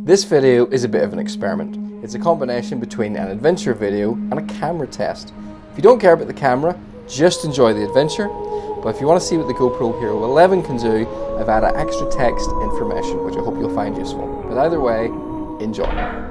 This video is a bit of an experiment. It's a combination between an adventure video and a camera test. If you don't care about the camera, just enjoy the adventure. But if you want to see what the GoPro Hero11 can do, I've added extra text information, which I hope you'll find useful. But either way, enjoy.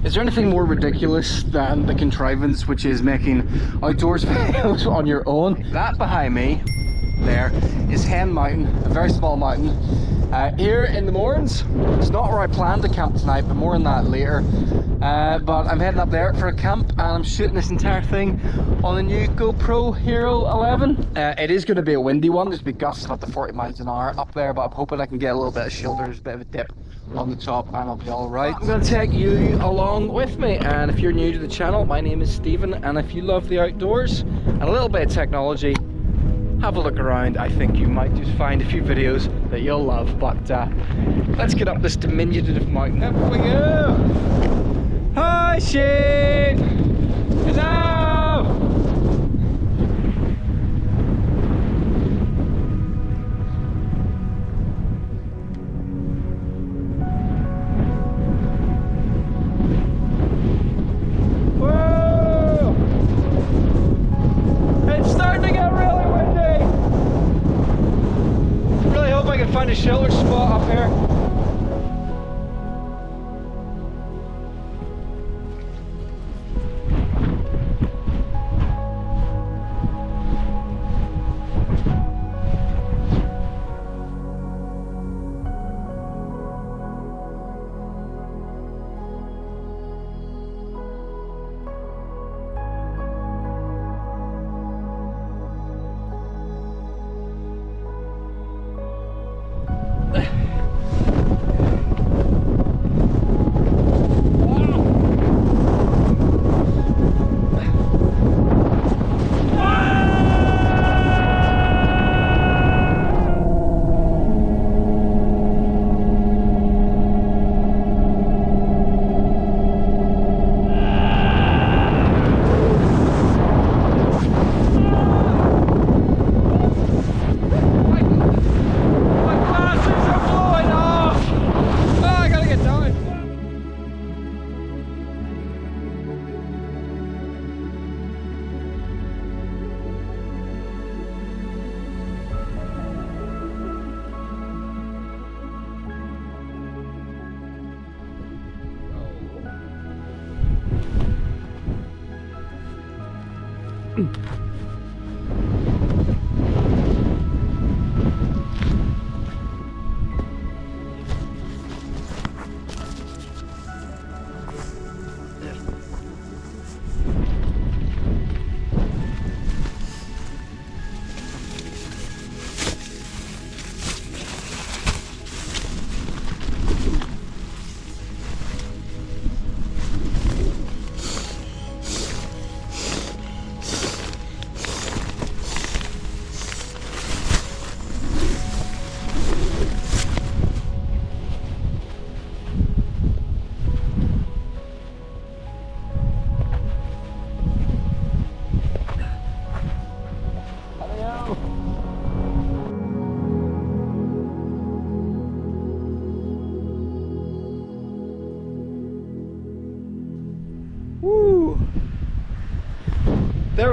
Is there anything more ridiculous than the contrivance which is making outdoors videos on your own? That behind me there is Hen Mountain, a very small mountain. Here in the Mournes, it's not where I planned to camp tonight, but more on that later. But I'm heading up there for a camp and I'm shooting this entire thing on the new GoPro Hero11. It is going to be a windy one. There's big gusts of up to 40 miles an hour up there, but I'm hoping I can get a little bit of shelter. There's a bit of a dip on the top and I'll be alright. I'm going to take you along with me, and if you're new to the channel, my name is Stephen, and if you love the outdoors and a little bit of technology, have a look around. I think you might just find a few videos that you'll love. But let's get up this diminutive mountain. Up we go! Hi sheep! Hello! Whoa! It's starting to get really windy! Really hope I can find a shelter spot up here.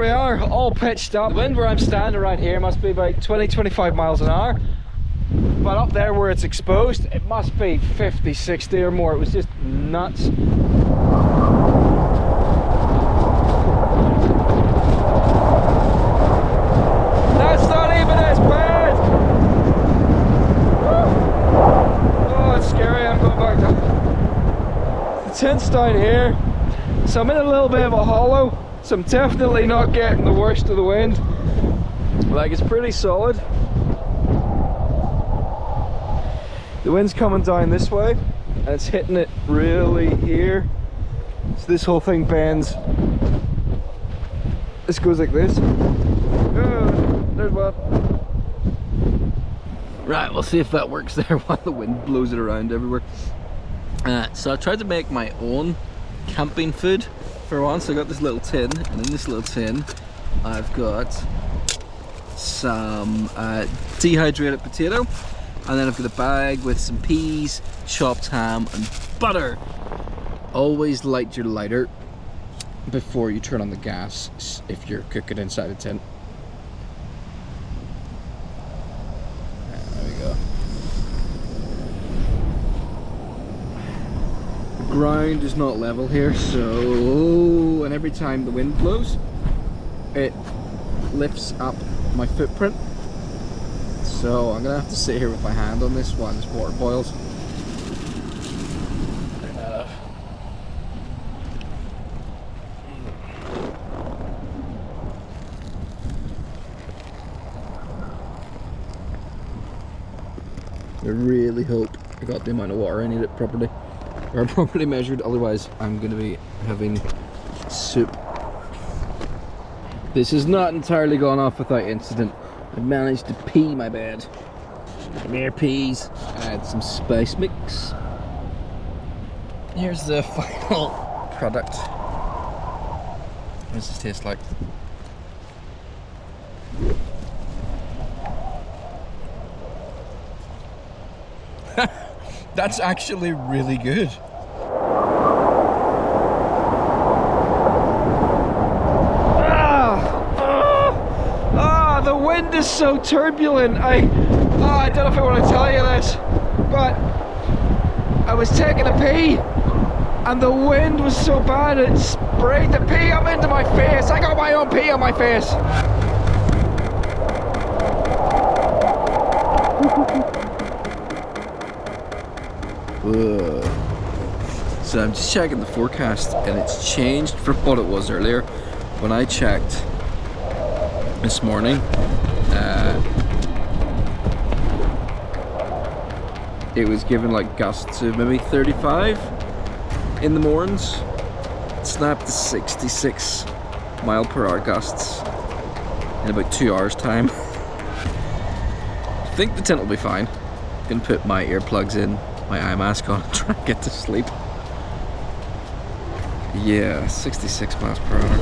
we are, all pitched up. The wind where I'm standing right here must be about 20-25 miles an hour. But up there where it's exposed, it must be 50, 60 or more. It was just nuts. That's not even as bad. Oh, it's scary. I'm going back down. The tent's down here, so I'm in a little bit of a hollow. So I'm definitely not getting the worst of the wind. Like, it's pretty solid. The wind's coming down this way and it's hitting it really here. So this whole thing bends. This goes like this. Oh, there's one. Right, we'll see if that works there while the wind blows it around everywhere. So I tried to make my own camping food for once. I got this little tin, and in this little tin I've got some dehydrated potato, and then I've got a bag with some peas, chopped ham and butter. Always light your lighter before you turn on the gas if you're cooking inside a tent. There we go. The ground is not level here, so and every time the wind blows it lifts up my footprint. So I'm gonna have to sit here with my hand on this while this water boils. I really hope I got the amount of water I need it properly, or properly measured, otherwise I'm gonna be having soup. This has not entirely gone off without incident. I managed to pee my bed. Come here, peas. Add some spice mix. Here's the final product. What does this taste like? That's actually really good. The wind is so turbulent. I don't know if I want to tell you this, but I was taking a pee and the wind was so bad it sprayed the pee up into my face. I got my own pee on my face. So I'm just checking the forecast and it's changed from what it was earlier. When I checked this morning, it was given like gusts of maybe 35 in the mornings. It snapped to 66 mile per hour gusts in about 2 hours time. I think the tent will be fine. I'm gonna put my earplugs in, my eye mask on, and try and get to sleep. Yeah, 66 miles per hour.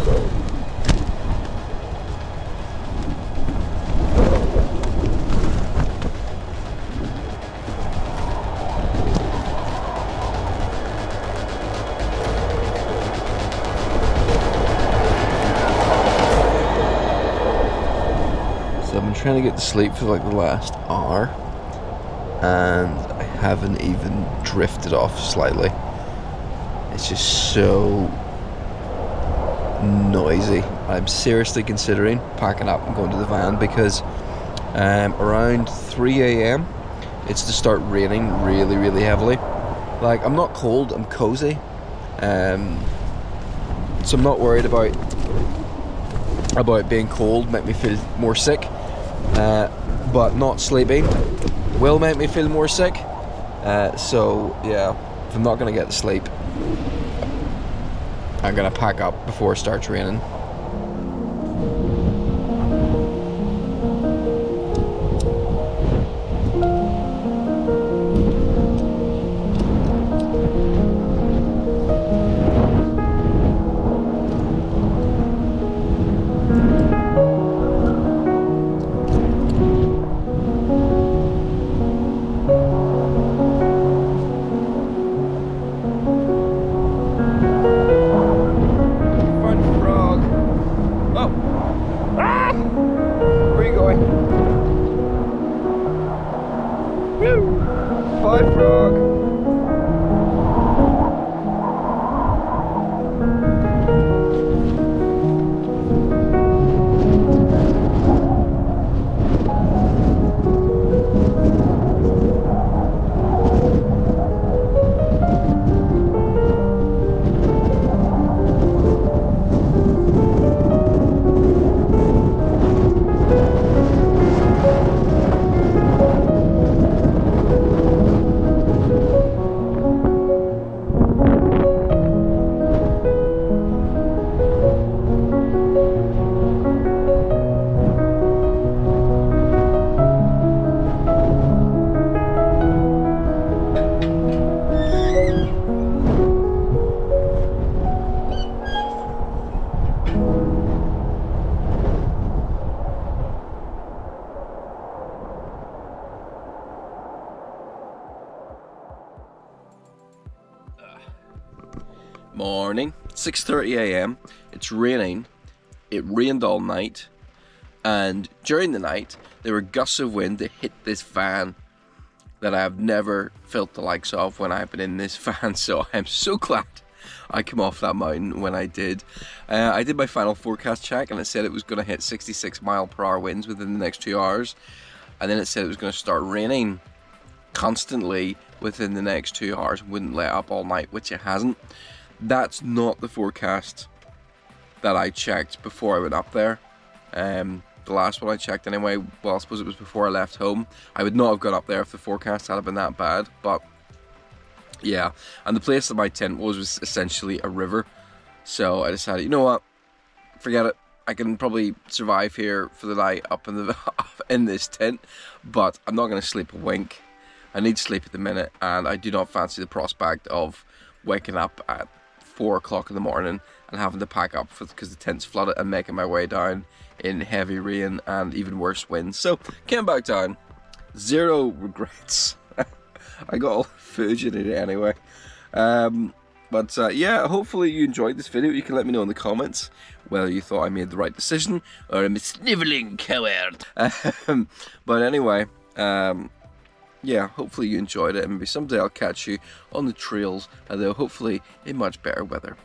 So I've been trying to get to sleep for like the last hour and I haven't even drifted off slightly. It's just so noisy. I'm seriously considering packing up and going to the van because around 3 AM it's to start raining really, really heavily. Like, I'm not cold, I'm cozy. So I'm not worried about being cold, make me feel more sick. But not sleeping will make me feel more sick. So yeah, if I'm not gonna get to sleep, I'm gonna pack up before it starts raining. Frog. Bye, frog. Morning, 6:30 a.m. It's raining. It rained all night, and during the night there were gusts of wind that hit this van that I have never felt the likes of when I've been in this van. So I'm so glad I came off that mountain when I did. I did my final forecast check, and it said it was going to hit 66-mile-per-hour winds within the next 2 hours, and then it said it was going to start raining constantly within the next 2 hours, wouldn't let up all night, which it hasn't. That's not the forecast that I checked before I went up there. The last one I checked anyway, well, I suppose it was before I left home. I would not have gone up there if the forecast had been that bad, but yeah. And the place that my tent was essentially a river, so I decided, you know what, forget it. I can probably survive here for the night up in the in this tent, but I'm not going to sleep a wink. I need sleep at the minute, and I do not fancy the prospect of waking up at 4 o'clock in the morning and having to pack up because the tent's flooded, and making my way down in heavy rain and even worse winds. So came back down, zero regrets. I got all the footage in it anyway. Yeah, hopefully you enjoyed this video. You can let me know in the comments whether you thought I made the right decision or I'm a snivelling coward. But anyway, yeah, hopefully you enjoyed it, and maybe someday I'll catch you on the trails, although hopefully in much better weather.